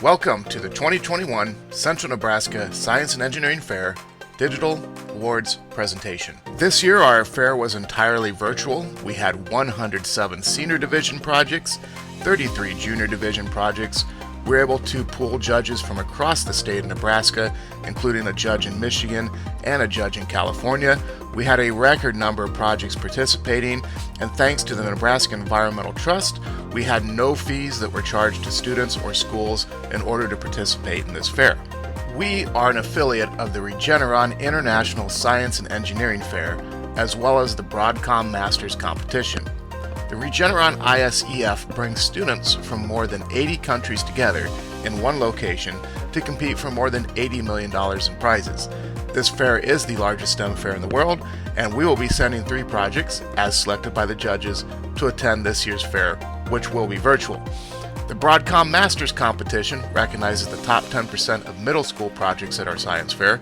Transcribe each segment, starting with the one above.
Welcome to the 2021 Central Nebraska Science and Engineering Fair Digital Awards presentation. This year our fair was entirely virtual. We had 107 senior division projects, 33 junior division projects. We were able to pool judges from across the state of Nebraska, including a judge in Michigan and a judge in California. We had a record number of projects participating, and thanks to the Nebraska Environmental Trust, we had no fees that were charged to students or schools in order to participate in this fair. We are an affiliate of the Regeneron International Science and Engineering Fair, as well as the Broadcom Masters Competition. The Regeneron ISEF brings students from more than 80 countries together in one location to compete for more than $80 million in prizes. This fair is the largest STEM fair in the world, and we will be sending 3 projects, as selected by the judges, to attend this year's fair, which will be virtual. The Broadcom Masters Competition recognizes the top 10% of middle school projects at our science fair.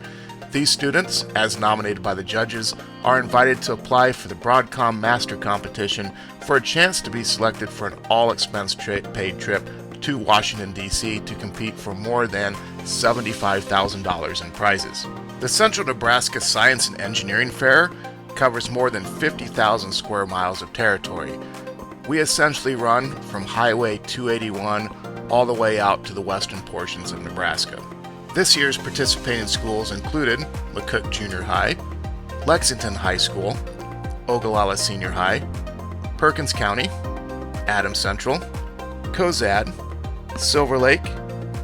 These students, as nominated by the judges, are invited to apply for the Broadcom Master Competition for a chance to be selected for an all-expense paid trip to Washington, D.C. to compete for more than $75,000 in prizes. The Central Nebraska Science and Engineering Fair covers more than 50,000 square miles of territory. We essentially run from Highway 281 all the way out to the western portions of Nebraska. This year's participating schools included McCook Junior High, Lexington High School, Ogallala Senior High, Perkins County, Adams Central, Cozad, Silver Lake,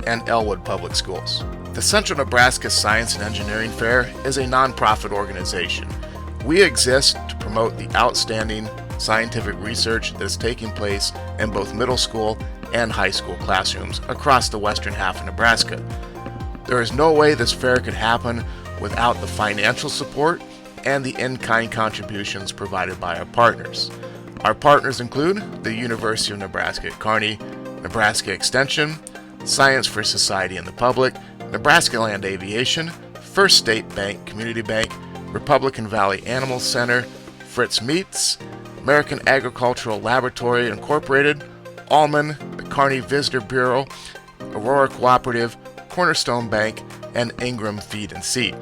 and Elwood Public Schools. The Central Nebraska Science and Engineering Fair is a nonprofit organization. We exist to promote the outstanding scientific research that is taking place in both middle school and high school classrooms across the western half of Nebraska. There is no way this fair could happen without the financial support and the in-kind contributions provided by our partners. Our partners include the University of Nebraska at Kearney, Nebraska Extension, Science for Society and the Public, Nebraska Land Aviation, First State Bank Community Bank, Republican Valley Animal Center, Fritz Meats, American Agricultural Laboratory Incorporated, Allman, the Kearney Visitor Bureau, Aurora Cooperative, Cornerstone Bank, and Ingram Feed and Seed.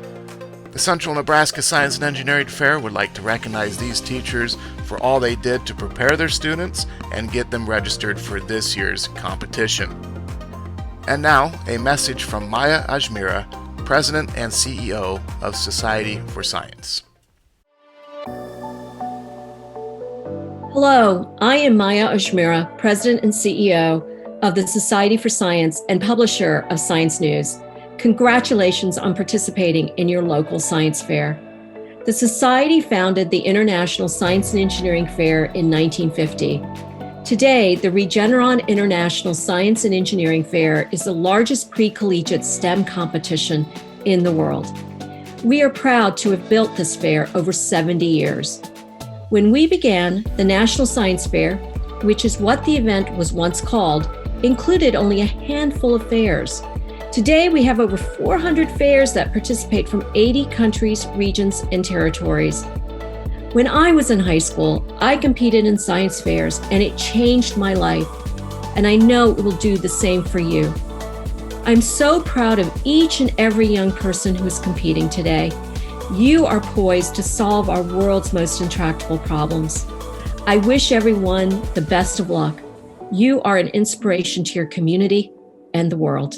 The Central Nebraska Science and Engineering Fair would like to recognize these teachers for all they did to prepare their students and get them registered for this year's competition. And now, a message from Maya Ajmira, President and CEO of Society for Science. Hello, I am Maya Ajmira, President and CEO of the Society for Science and publisher of Science News. Congratulations on participating in your local science fair. The Society founded the International Science and Engineering Fair in 1950. Today, the Regeneron International Science and Engineering Fair is the largest pre-collegiate STEM competition in the world. We are proud to have built this fair over 70 years. When we began, the National Science Fair, which is what the event was once called, included only a handful of fairs. Today, we have over 400 fairs that participate from 80 countries, regions, and territories. When I was in high school, I competed in science fairs, and it changed my life. And I know it will do the same for you. I'm so proud of each and every young person who is competing today. You are poised to solve our world's most intractable problems. I wish everyone the best of luck. You are an inspiration to your community and the world.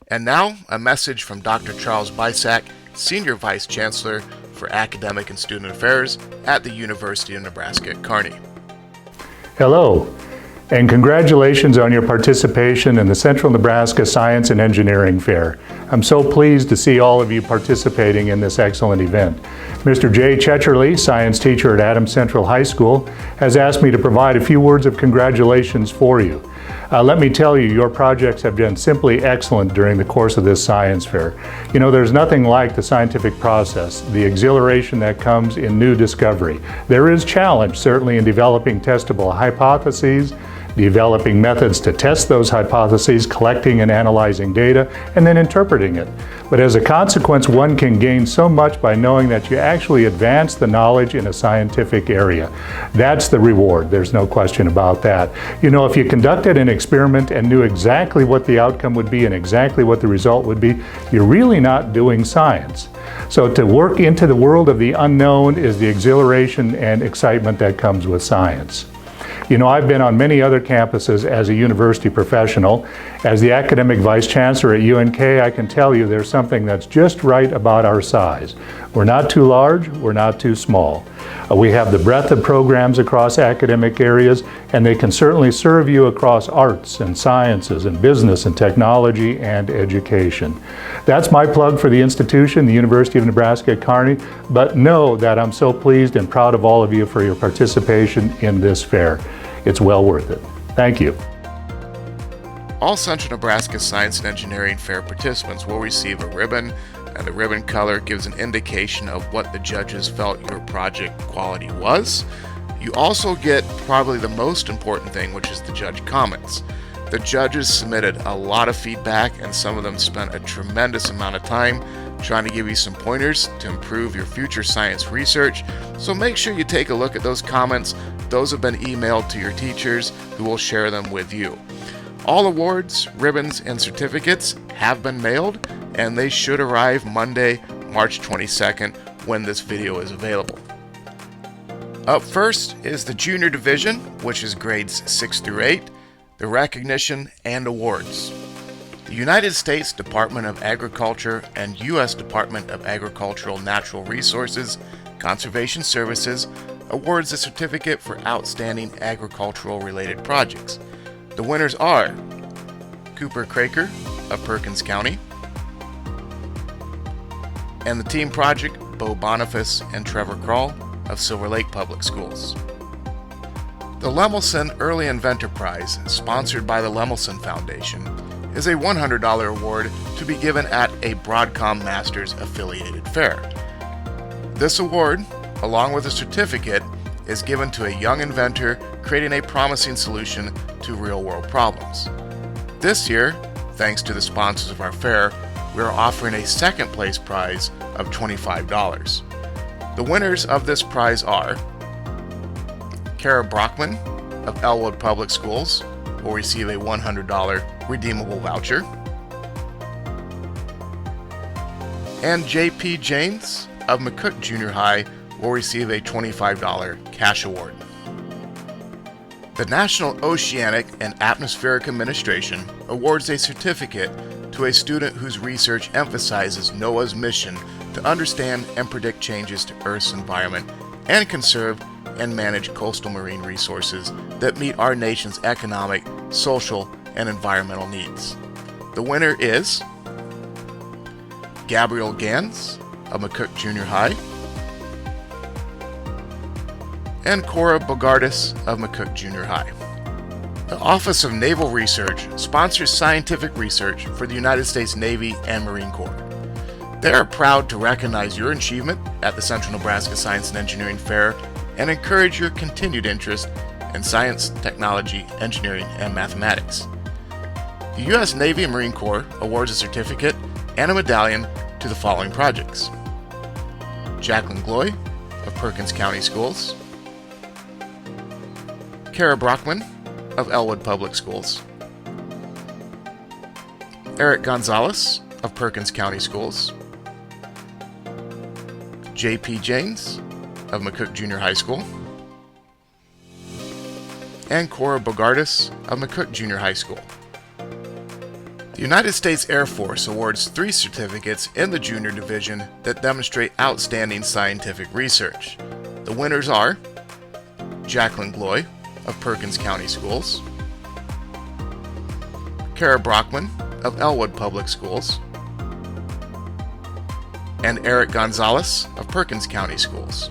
And now, a message from Dr. Charles Bysack, Senior Vice Chancellor for Academic and Student Affairs at the University of Nebraska at Kearney. Hello, and congratulations on your participation in the Central Nebraska Science and Engineering Fair. I'm so pleased to see all of you participating in this excellent event. Mr. Jay Checkerly, science teacher at Adams Central High School, has asked me to provide a few words of congratulations for you. Let me tell you, your projects have been simply excellent during the course of this science fair. You know, there's nothing like the scientific process, the exhilaration that comes in new discovery. There is challenge, certainly, in developing testable hypotheses, developing methods to test those hypotheses, collecting and analyzing data, and then interpreting it. But as a consequence, one can gain so much by knowing that you actually advance the knowledge in a scientific area. That's the reward, there's no question about that. You know, if you conducted an experiment and knew exactly what the outcome would be and exactly what the result would be, you're really not doing science. So to work into the world of the unknown is the exhilaration and excitement that comes with science. You know, I've been on many other campuses as a university professional. As the academic vice chancellor at UNK, I can tell you there's something that's just right about our size. We're not too large, we're not too small. We have the breadth of programs across academic areas, and they can certainly serve you across arts and sciences and business and technology and education. That's my plug for the institution, the University of Nebraska at Kearney, but know that I'm so pleased and proud of all of you for your participation in this fair. It's well worth it. Thank you. All Central Nebraska Science and Engineering Fair participants will receive a ribbon, and the ribbon color gives an indication of what the judges felt your project quality was. You also get probably the most important thing, which is the judge comments. The judges submitted a lot of feedback, and some of them spent a tremendous amount of time trying to give you some pointers to improve your future science research. So make sure you take a look at those comments. Those have been emailed to your teachers, who will share them with you. All awards, ribbons, and certificates have been mailed, and they should arrive Monday, March 22nd, when this video is available. Up first is the Junior Division, which is grades 6 through 8, the recognition and awards. The United States Department of Agriculture and U.S. Department of Agricultural Natural Resources Conservation Services awards a certificate for outstanding agricultural-related projects. The winners are Cooper Craker of Perkins County, and the team project Bo Boniface and Trevor Krall of Silver Lake Public Schools. The Lemelson Early Inventor Prize, sponsored by the Lemelson Foundation, is a $100 award to be given at a Broadcom Masters affiliated fair. This award, along with a certificate, is given to a young inventor creating a promising solution to real-world problems. This year, thanks to the sponsors of our fair, we are offering a second place prize of $25. The winners of this prize are Kara Brockman of Elwood Public Schools will receive a $100 redeemable voucher, and J.P. James of McCook Junior High will receive a $25 cash award. The National Oceanic and Atmospheric Administration awards a certificate to a student whose research emphasizes NOAA's mission to understand and predict changes to Earth's environment and conserve and manage coastal marine resources that meet our nation's economic, social, and environmental needs. The winner is Gabrielle Gans of McCook Junior High and Cora Bogardus of McCook Junior High. The Office of Naval Research sponsors scientific research for the United States Navy and Marine Corps. They are proud to recognize your achievement at the Central Nebraska Science and Engineering Fair and encourage your continued interest in science, technology, engineering, and mathematics. The U.S. Navy and Marine Corps awards a certificate and a medallion to the following projects: Jacqueline Gloy of Perkins County Schools, Kara Brockman of Elwood Public Schools, Eric Gonzalez of Perkins County Schools, J.P. James of McCook Junior High School, and Cora Bogardus of McCook Junior High School. The United States Air Force awards 3 certificates in the Junior Division that demonstrate outstanding scientific research. The winners are Jacqueline Gloy of Perkins County Schools, Kara Brockman of Elwood Public Schools, and Eric Gonzalez of Perkins County Schools.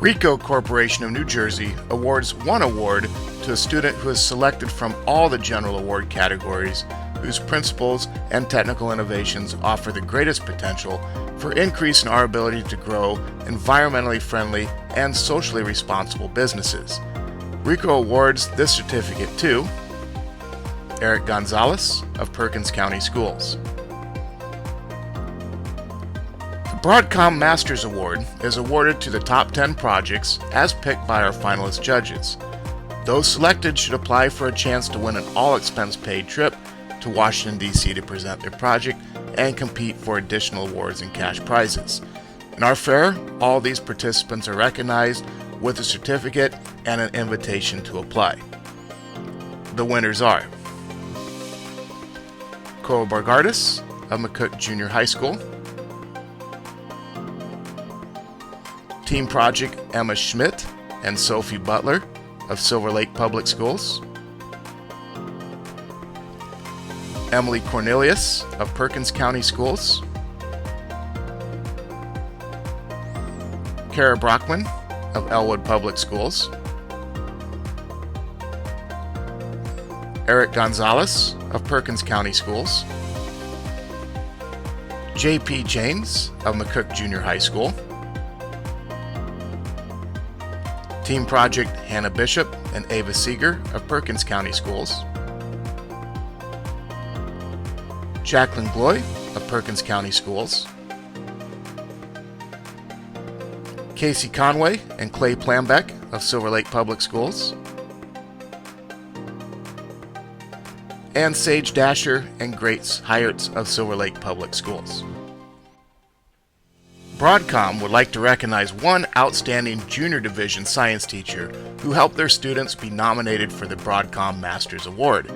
Ricoh Corporation of New Jersey awards 1 award to a student who is selected from all the general award categories, whose principles and technical innovations offer the greatest potential for increase in our ability to grow environmentally friendly and socially responsible businesses. RICO awards this certificate to Eric Gonzalez of Perkins County Schools. The Broadcom Masters Award is awarded to the top 10 projects as picked by our finalist judges. Those selected should apply for a chance to win an all-expense-paid trip to Washington, D.C. to present their project and compete for additional awards and cash prizes. In our fair, all these participants are recognized with a certificate and an invitation to apply. The winners are Cole Bargardis of McCook Junior High School, Team Project Emma Schmidt and Sophie Butler of Silver Lake Public Schools, Emily Cornelius of Perkins County Schools, Kara Brockman of Elwood Public Schools, Eric Gonzalez of Perkins County Schools, J.P. James of McCook Junior High School, Team Project Hannah Bishop and Ava Seeger of Perkins County Schools, Jacqueline Gloy of Perkins County Schools, Casey Conway and Clay Plambeck of Silver Lake Public Schools, and Sage Dasher and Grace Hyertz of Silver Lake Public Schools. Broadcom would like to recognize one outstanding junior division science teacher who helped their students be nominated for the Broadcom Masters Award.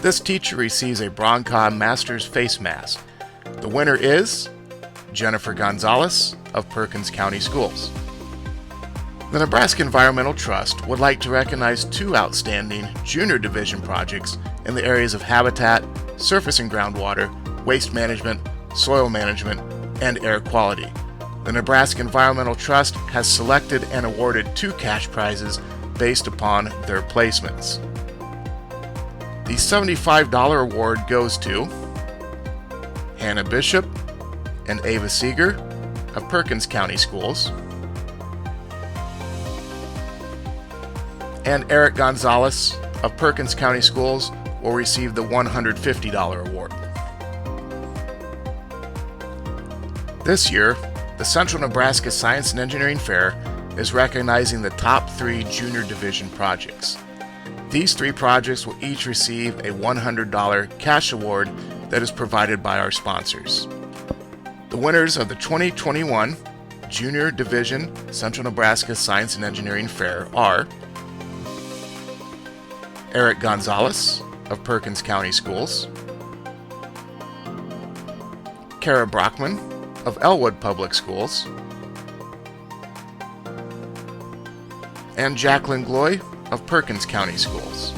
This teacher receives a Broadcom Masters face mask. The winner is Jennifer Gonzalez of Perkins County Schools. The Nebraska Environmental Trust would like to recognize two outstanding junior division projects in the areas of habitat, surface and groundwater, waste management, soil management, and air quality. The Nebraska Environmental Trust has selected and awarded two cash prizes based upon their placements. The $75 award goes to Hannah Bishop and Ava Seeger of Perkins County Schools, and Eric Gonzalez of Perkins County Schools will receive the $150 award. This year, the Central Nebraska Science and Engineering Fair is recognizing the top 3 junior division projects. These 3 projects will each receive a $100 cash award that is provided by our sponsors. The winners of the 2021 Junior Division Central Nebraska Science and Engineering Fair are Eric Gonzalez of Perkins County Schools, Kara Brockman of Elwood Public Schools, and Jacqueline Gloy of Perkins County Schools.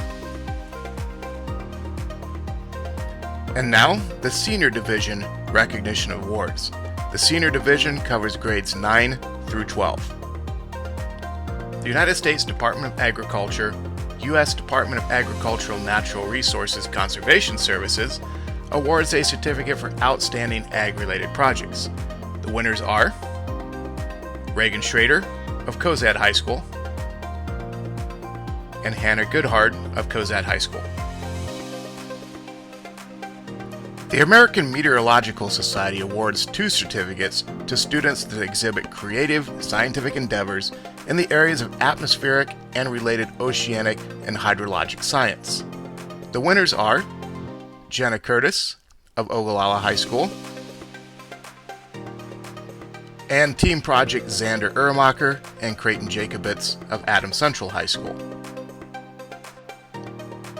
And now, the Senior Division Recognition Awards. The Senior Division covers grades 9 through 12. The United States Department of Agriculture, U.S. Department of Agricultural Natural Resources Conservation Services awards a certificate for outstanding ag-related projects. The winners are Reagan Schrader of Cozad High School and Hannah Goodhart of Cozad High School. The American Meteorological Society awards 2 certificates to students that exhibit creative scientific endeavors in the areas of atmospheric and related oceanic and hydrologic science. The winners are Jenna Curtis of Ogallala High School and Team Project Xander Ermacher and Creighton Jacobitz of Adams Central High School.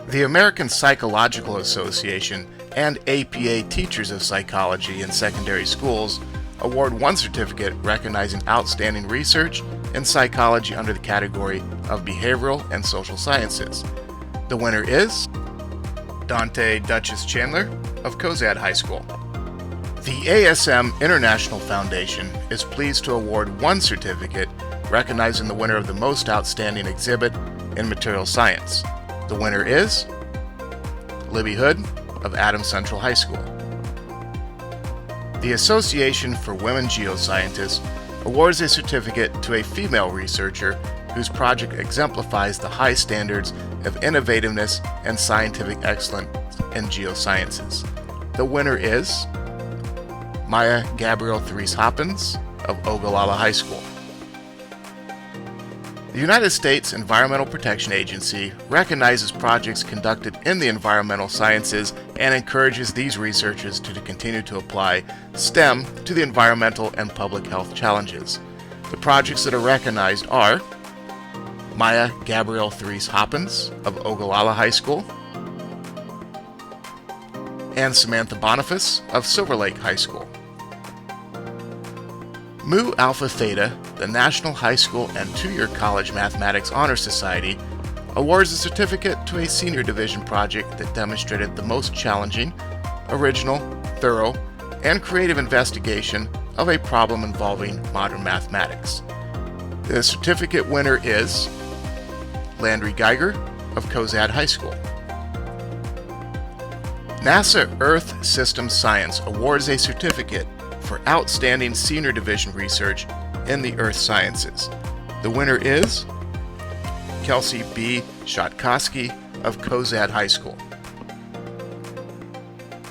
The American Psychological Association and APA Teachers of Psychology in Secondary Schools award 1 certificate recognizing outstanding research in psychology under the category of Behavioral and Social Sciences. The winner is Dante Duchess Chandler of Cozad High School. The ASM International Foundation is pleased to award 1 certificate recognizing the winner of the most outstanding exhibit in material science. The winner is Libby Hood of Adams Central High School. The Association for Women Geoscientists awards a certificate to a female researcher who whose project exemplifies the high standards of innovativeness and scientific excellence in geosciences. The winner is Maya Gabrielle Therese Hoppins of Ogallala High School. The United States Environmental Protection Agency recognizes projects conducted in the environmental sciences and encourages these researchers to continue to apply STEM to the environmental and public health challenges. The projects that are recognized are Maya Gabrielle Therese Hoppins of Ogallala High School and Samantha Boniface of Silver Lake High School. Mu Alpha Theta, the National High School and Two-Year College Mathematics Honor Society, awards a certificate to a senior division project that demonstrated the most challenging, original, thorough, and creative investigation of a problem involving modern mathematics. The certificate winner is Landry Geiger of Cozad High School. NASA Earth System Science awards a certificate for outstanding senior division research in the earth sciences. The winner is Kelsey B. Shotkowski of Cozad High School.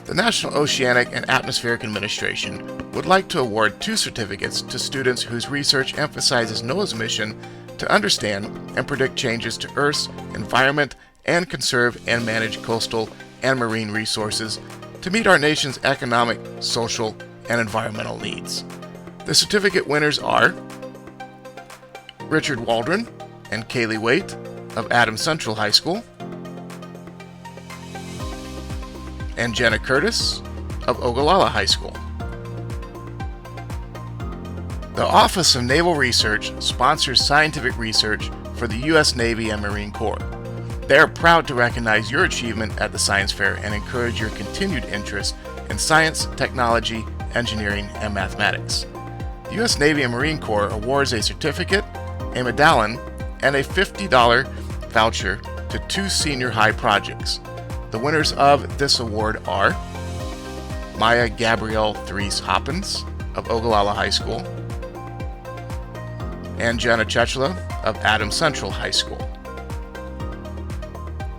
The National Oceanic and Atmospheric Administration would like to award 2 certificates to students whose research emphasizes NOAA's mission to understand and predict changes to Earth's environment and conserve and manage coastal and marine resources to meet our nation's economic, social, and environmental needs. The certificate winners are Richard Waldron and Kaylee Waite of Adams Central High School and Jenna Curtis of Ogallala High School. The Office of Naval Research sponsors scientific research for the U.S. Navy and Marine Corps. They are proud to recognize your achievement at the Science Fair and encourage your continued interest in science, technology, engineering, and mathematics. The U.S. Navy and Marine Corps awards a certificate, a medallion, and a $50 voucher to 2 senior high projects. The winners of this award are Maya Gabrielle Therese Hoppins of Ogallala High School and Jenna Chechla of Adams Central High School.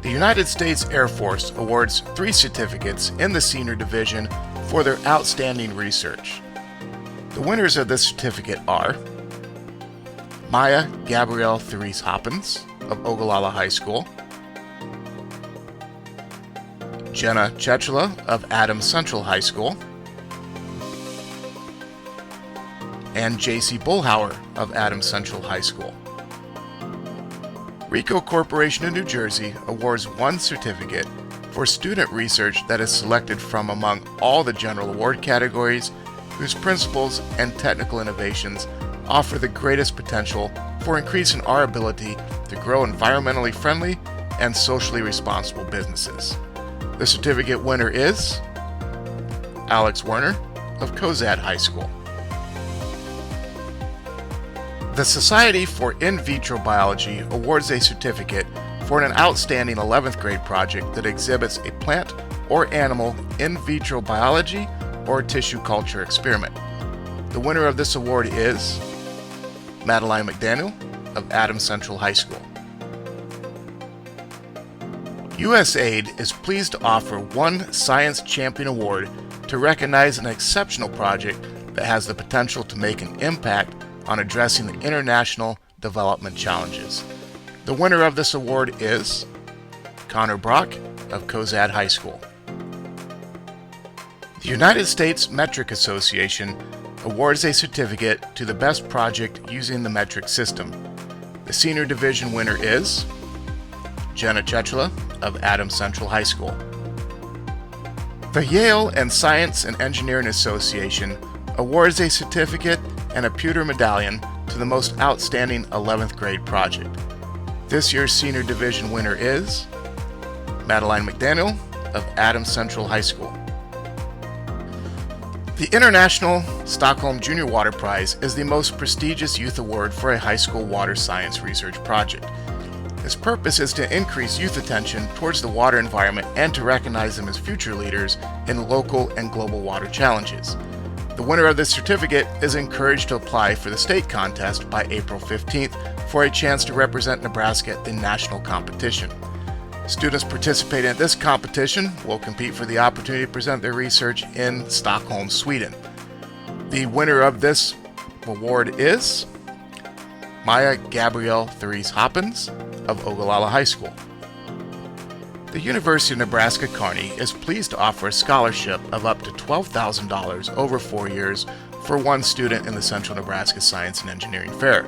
The United States Air Force awards 3 certificates in the senior division for their outstanding research. The winners of this certificate are Maya Gabrielle Therese Hoppins of Ogallala High School, Jenna Chechla of Adams Central High School, and J.C. Bullhauer of Adams Central High School. Ricoh Corporation of New Jersey awards 1 certificate for student research that is selected from among all the general award categories whose principles and technical innovations offer the greatest potential for increasing our ability to grow environmentally friendly and socially responsible businesses. The certificate winner is Alex Werner of Cozad High School. The Society for In Vitro Biology awards a certificate for an outstanding 11th grade project that exhibits a plant or animal in vitro biology or tissue culture experiment. The winner of this award is Madeline McDaniel of Adams Central High School. USAID is pleased to offer 1 Science Champion Award to recognize an exceptional project that has the potential to make an impact on addressing the international development challenges. The winner of this award is Connor Brock of Cozad High School. The United States Metric Association awards a certificate to the best project using the metric system. The senior division winner is Jenna Chechla of Adams Central High School. The Yale and Science and Engineering Association awards a certificate and a pewter medallion to the most outstanding 11th grade project. This year's senior division winner is Madeline McDaniel of Adams Central High School. The International Stockholm Junior Water Prize is the most prestigious youth award for a high school water science research project. Its purpose is to increase youth attention towards the water environment and to recognize them as future leaders in local and global water challenges. The winner of this certificate is encouraged to apply for the state contest by April 15th for a chance to represent Nebraska at the national competition. Students participating in this competition will compete for the opportunity to present their research in Stockholm, Sweden. The winner of this award is Maya Gabrielle Therese Hoppins of Ogallala High School. The University of Nebraska-Kearney is pleased to offer a scholarship of up to $12,000 over 4 years for one student in the Central Nebraska Science and Engineering Fair.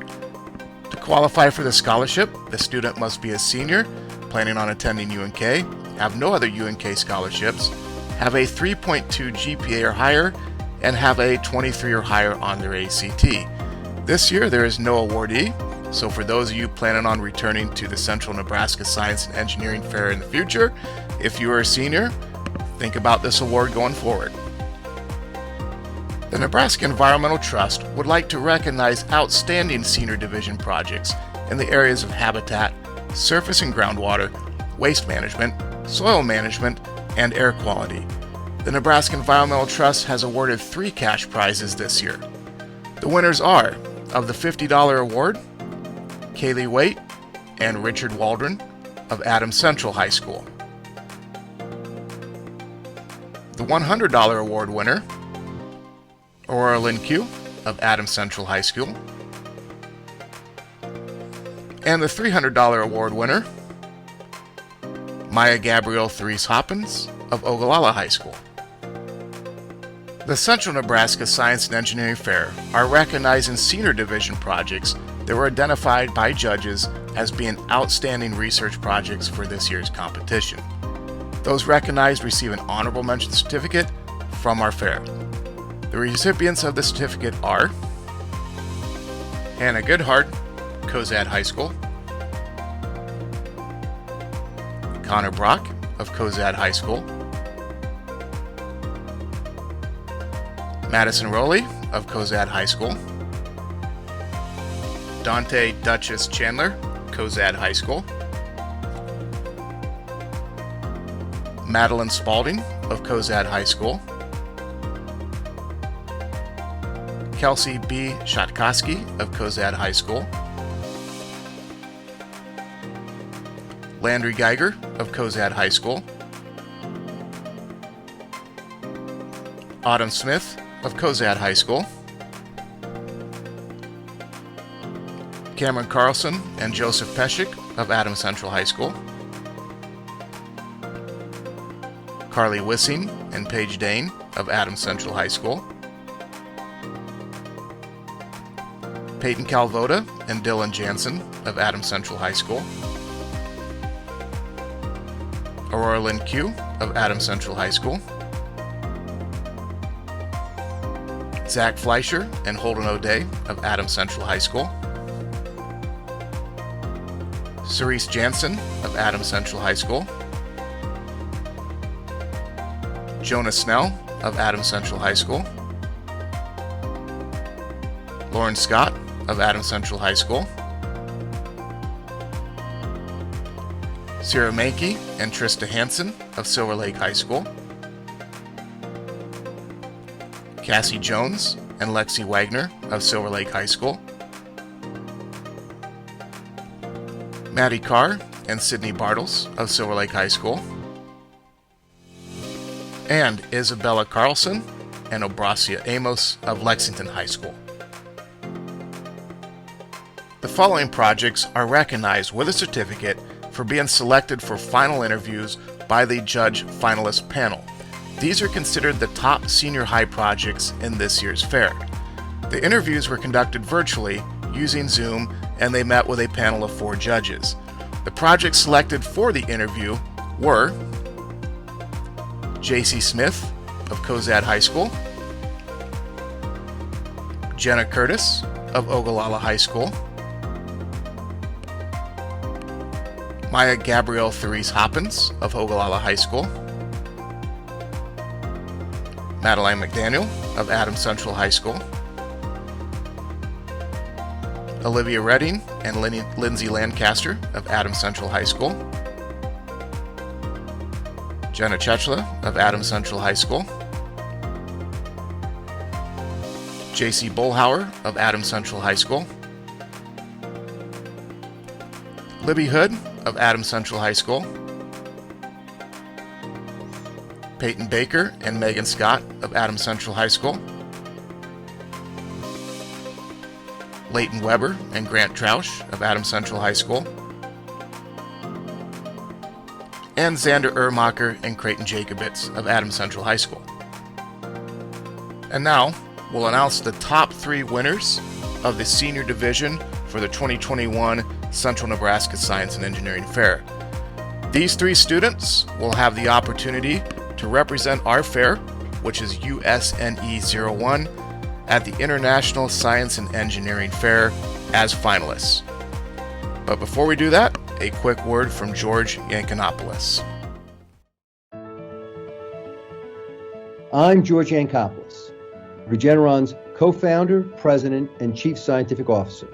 To qualify for the scholarship, the student must be a senior, planning on attending UNK, have no other UNK scholarships, have a 3.2 GPA or higher, and have a 23 or higher on their ACT. This year there is no awardee, so for those of you planning on returning to the Central Nebraska Science and Engineering Fair in the future, if you are a senior, think about this award going forward. The Nebraska Environmental Trust would like to recognize outstanding senior division projects in the areas of habitat, surface and groundwater, waste management, soil management, and air quality. The Nebraska Environmental Trust has awarded 3 cash prizes this year. The winners are, of the $50 award, Kaylee Waite and Richard Waldron of Adams Central High School. The $100 award winner, Aurora Lynn Q of Adams Central High School. And the $300 award winner, Maya Gabrielle Therese Hoppins of Ogallala High School. The Central Nebraska Science and Engineering Fair are recognizing senior division projects that were identified by judges as being outstanding research projects for this year's competition. Those recognized receive an honorable mention certificate from our fair. The recipients of the certificate are Hannah Goodhart, Cozad High School, Connor Brock of Cozad High School, Madison Rowley of Cozad High School, Dante Duchess Chandler, Cozad High School, Madeline Spalding of Cozad High School, Kelsey B. Shatkoski of Cozad High School, Landry Geiger of Cozad High School, Autumn Smith of Cozad High School, Cameron Carlson and Joseph Peshik of Adams Central High School, Carly Wissing and Paige Dane of Adams Central High School, Peyton Calvoda and Dylan Jansen of Adams Central High School, Aurora Lynn Q of Adams Central High School, Zach Fleischer and Holden O'Day of Adams Central High School, Cerise Jansen of Adams Central High School, Jonah Snell of Adams Central High School, Lauren Scott of Adams Central High School, Sarah Mankey and Trista Hansen of Silver Lake High School, Cassie Jones and Lexi Wagner of Silver Lake High School, Maddie Carr and Sydney Bartles of Silver Lake High School, and Isabella Carlson and Obracia Amos of Lexington High School. The following projects are recognized with a certificate for being selected for final interviews by the judge finalist panel. These are considered the top senior high projects in this year's fair. The interviews were conducted virtually using Zoom, and they met with a panel of 4 judges. The projects selected for the interview were J.C. Smith of Cozad High School, Jenna Curtis of Ogallala High School, Maya Gabrielle Therese Hoppins of Ogallala High School, Madeline McDaniel of Adams Central High School, Olivia Redding and Lindsay Lancaster of Adams Central High School, Jenna Chechla of Adams Central High School, J.C. Bullhauer of Adams Central High School, Libby Hood of Adams Central High School, Peyton Baker and Megan Scott of Adams Central High School, Leighton Weber and Grant Troush of Adams Central High School, and Xander Ermacher and Creighton Jacobitz of Adams Central High School. And now, we'll announce the top 3 winners of the senior division for the 2021 Central Nebraska Science and Engineering Fair. These 3 students will have the opportunity to represent our fair, which is USNE 01, at the International Science and Engineering Fair as finalists. But before we do that, a quick word from George Yankinopoulos. I'm George Yankopoulos, Regeneron's co-founder, president, and chief scientific officer.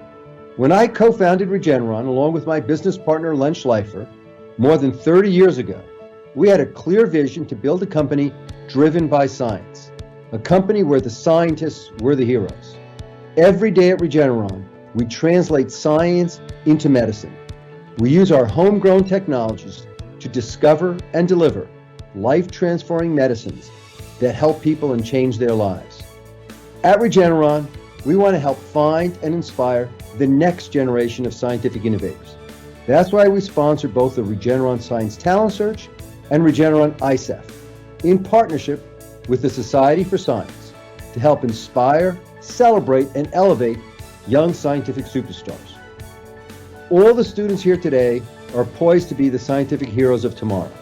When I co-founded Regeneron, along with my business partner Len Schleifer, more than 30 years ago, we had a clear vision to build a company driven by science, a company where the scientists were the heroes. Every day at Regeneron, we translate science into medicine. We use our homegrown technologies to discover and deliver life-transforming medicines that help people and change their lives. At Regeneron, we want to help find and inspire the next generation of scientific innovators. That's why we sponsor both the Regeneron Science Talent Search and Regeneron ICEF, in partnership with the Society for Science, to help inspire, celebrate, and elevate young scientific superstars. All the students here today are poised to be the scientific heroes of tomorrow.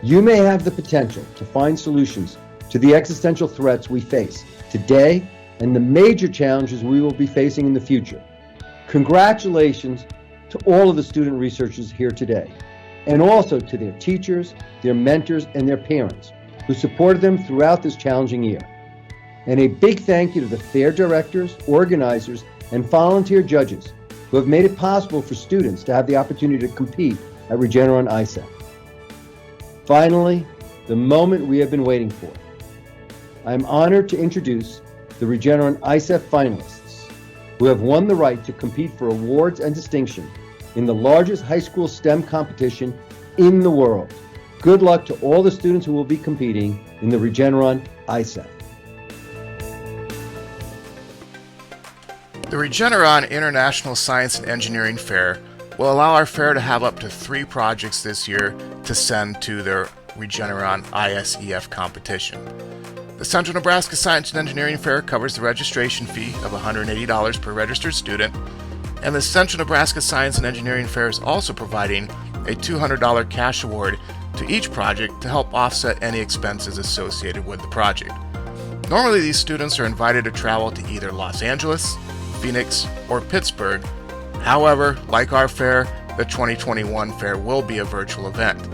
You may have the potential to find solutions to the existential threats we face today and the major challenges we will be facing in the future. Congratulations to all of the student researchers here today, and also to their teachers, their mentors, and their parents who supported them throughout this challenging year. And a big thank you to the fair directors, organizers, and volunteer judges who have made it possible for students to have the opportunity to compete at Regeneron ICEF. Finally, the moment we have been waiting for. I am honored to introduce the Regeneron ICEF finalists who have won the right to compete for awards and distinction in the largest high school STEM competition in the world. Good luck to all the students who will be competing in the Regeneron ICEF. The Regeneron International Science and Engineering Fair will allow our fair to have up to 3 projects this year to send to their Regeneron ISEF competition. The Central Nebraska Science and Engineering Fair covers the registration fee of $180 per registered student, and the Central Nebraska Science and Engineering Fair is also providing a $200 cash award to each project to help offset any expenses associated with the project. Normally, these students are invited to travel to either Los Angeles, Phoenix, or Pittsburgh. However, like our fair, the 2021 fair will be a virtual event.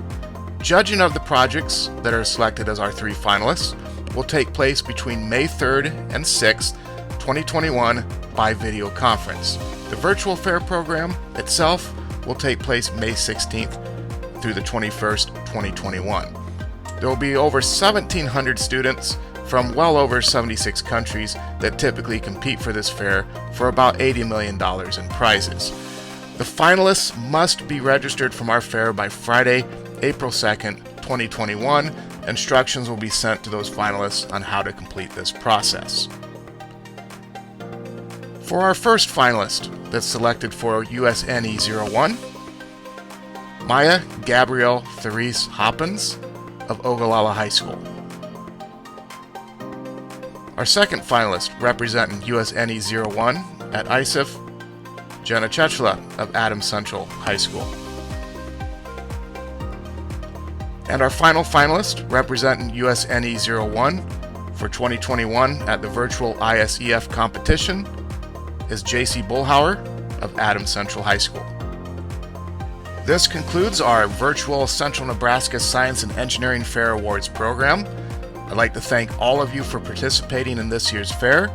Judging of the projects that are selected as our 3 finalists will take place between May 3rd and 6th, 2021 by video conference. The virtual fair program itself will take place May 16th through the 21st, 2021. There will be over 1,700 students from well over 76 countries that typically compete for this fair for about $80 million in prizes. The finalists must be registered from our fair by Friday, April 2nd, 2021. Instructions will be sent to those finalists on how to complete this process. For our first finalist that's selected for USNE 01, Maya Gabrielle Therese Hoppins of Ogallala High School. Our second finalist representing USNE 01 at ICEF, Jenna Chechla of Adams Central High School. And our final finalist representing USNE 01 for 2021 at the virtual ISEF competition is JC Bullhauer of Adams Central High School. This concludes our virtual Central Nebraska Science and Engineering Fair Awards program. I'd like to thank all of you for participating in this year's fair.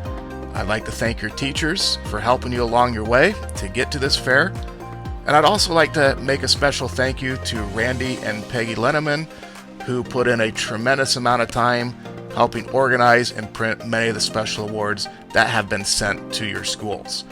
I'd like to thank your teachers for helping you along your way to get to this fair. And I'd also like to make a special thank you to Randy and Peggy Lenneman, who put in a tremendous amount of time helping organize and print many of the special awards that have been sent to your schools.